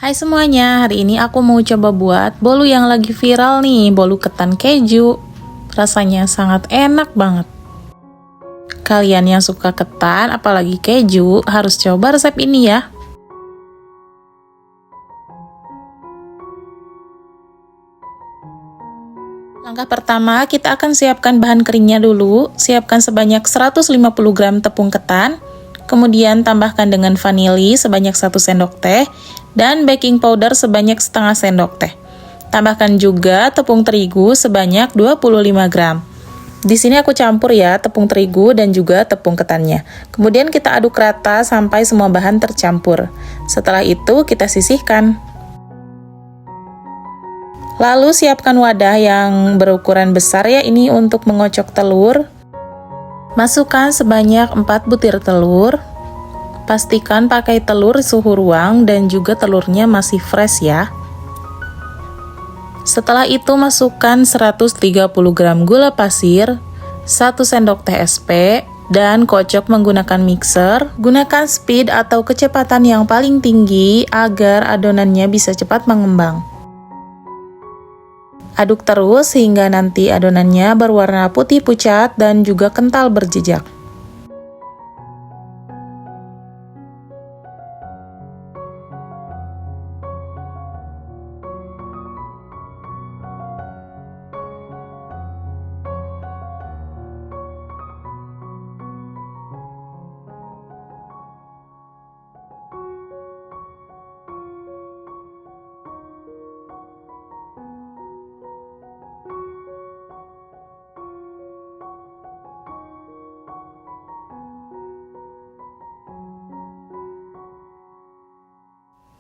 Hai semuanya, hari ini aku mau coba buat bolu yang lagi viral nih, bolu ketan keju. Rasanya sangat enak banget. Kalian yang suka ketan, apalagi keju, harus coba resep ini ya. Langkah pertama, kita akan siapkan bahan keringnya dulu. Siapkan sebanyak 150 gram tepung ketan. Kemudian tambahkan dengan vanili sebanyak 1 sendok teh dan baking powder sebanyak setengah sendok teh. Tambahkan juga tepung terigu sebanyak 25 gram. Di sini aku campur ya tepung terigu dan juga tepung ketannya. Kemudian kita aduk rata sampai semua bahan tercampur. Setelah itu kita sisihkan. Lalu siapkan wadah yang berukuran besar ya, ini untuk mengocok telur. Masukkan sebanyak 4 butir telur. Pastikan pakai telur suhu ruang dan juga telurnya masih fresh ya. Setelah itu masukkan 130 gram gula pasir, 1 sendok teh SP, dan kocok menggunakan mixer. Gunakan speed atau kecepatan yang paling tinggi agar adonannya bisa cepat mengembang. Aduk terus hingga nanti adonannya berwarna putih pucat dan juga kental berjejak.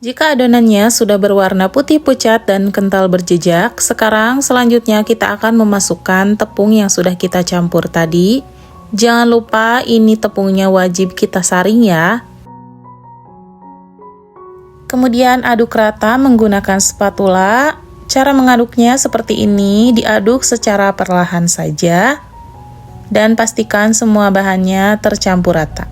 Jika adonannya sudah berwarna putih pucat dan kental berjejak, sekarang selanjutnya kita akan memasukkan tepung yang sudah kita campur tadi. Jangan lupa ini tepungnya wajib kita saring ya. Kemudian aduk rata menggunakan spatula. Cara mengaduknya seperti ini, diaduk secara perlahan saja. Dan pastikan semua bahannya tercampur rata.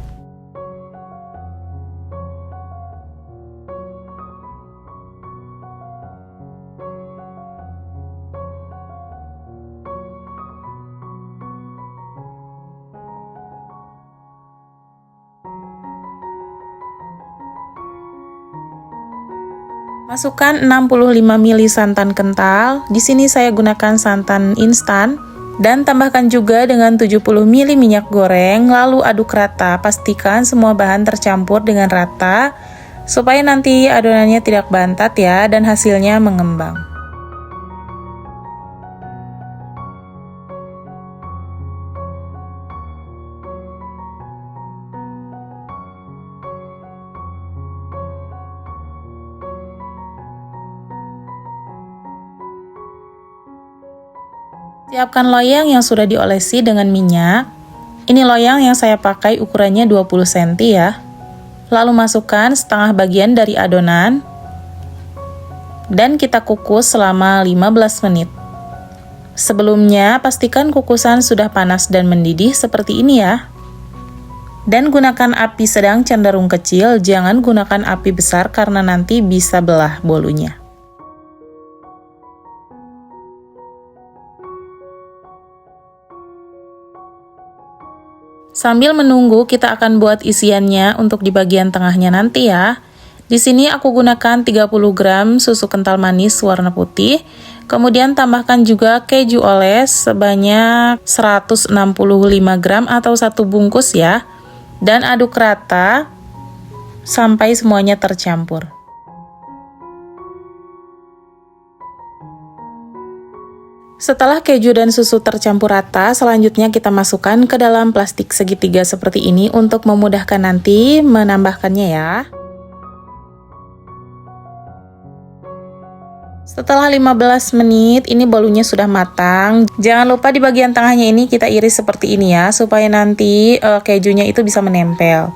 Masukkan 65 ml santan kental. Di sini saya gunakan santan instan dan tambahkan juga dengan 70 ml minyak goreng, lalu aduk rata. Pastikan semua bahan tercampur dengan rata supaya nanti adonannya tidak bantat ya dan hasilnya mengembang. Siapkan loyang yang sudah diolesi dengan minyak. Ini loyang yang saya pakai ukurannya 20 cm ya. Lalu masukkan setengah bagian dari adonan. Dan kita kukus selama 15 menit. Sebelumnya pastikan kukusan sudah panas dan mendidih seperti ini ya. Dan gunakan api sedang cenderung kecil, jangan gunakan api besar karena nanti bisa belah bolunya. Sambil menunggu, kita akan buat isiannya untuk di bagian tengahnya nanti ya. Di sini aku gunakan 30 gram susu kental manis warna putih. Kemudian tambahkan juga keju oles sebanyak 165 gram atau 1 bungkus ya. Dan aduk rata sampai semuanya tercampur. Setelah keju dan susu tercampur rata, selanjutnya kita masukkan ke dalam plastik segitiga seperti ini untuk memudahkan nanti menambahkannya ya. Setelah 15 menit, ini bolunya sudah matang. Jangan lupa di bagian tengahnya ini kita iris seperti ini ya, supaya nanti kejunya itu bisa menempel.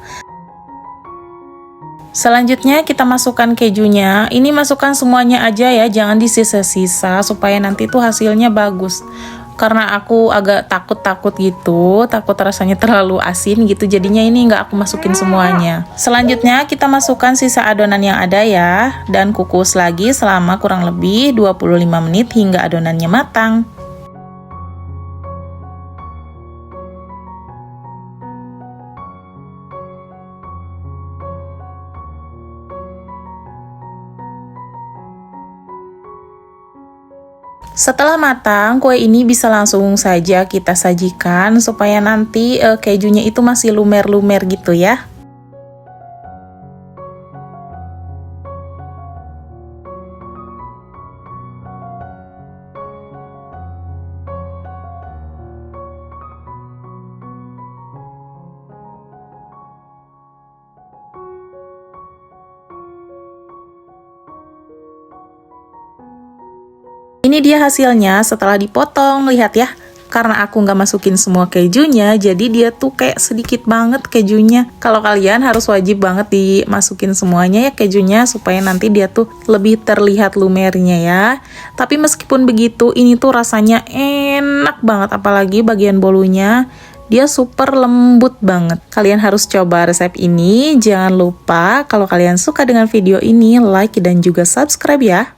Selanjutnya kita masukkan kejunya. Ini masukkan semuanya aja ya, jangan disisa-sisa supaya nanti tuh hasilnya bagus. Karena aku agak takut gitu, takut rasanya terlalu asin gitu, jadinya ini nggak aku masukin semuanya. Selanjutnya kita masukkan sisa adonan yang ada ya, dan kukus lagi selama kurang lebih 25 menit hingga adonannya matang. Setelah matang, kue ini bisa langsung saja kita sajikan supaya nanti kejunya itu masih lumer-lumer gitu ya. Ini dia hasilnya setelah dipotong, lihat ya. Karena aku nggak masukin semua kejunya, jadi dia tuh kayak sedikit banget kejunya. Kalau kalian harus wajib banget dimasukin semuanya ya kejunya, supaya nanti dia tuh lebih terlihat lumernya ya. Tapi meskipun begitu, ini tuh rasanya enak banget, apalagi bagian bolunya. Dia super lembut banget. Kalian harus coba resep ini. Jangan lupa kalau kalian suka dengan video ini, like dan juga subscribe ya.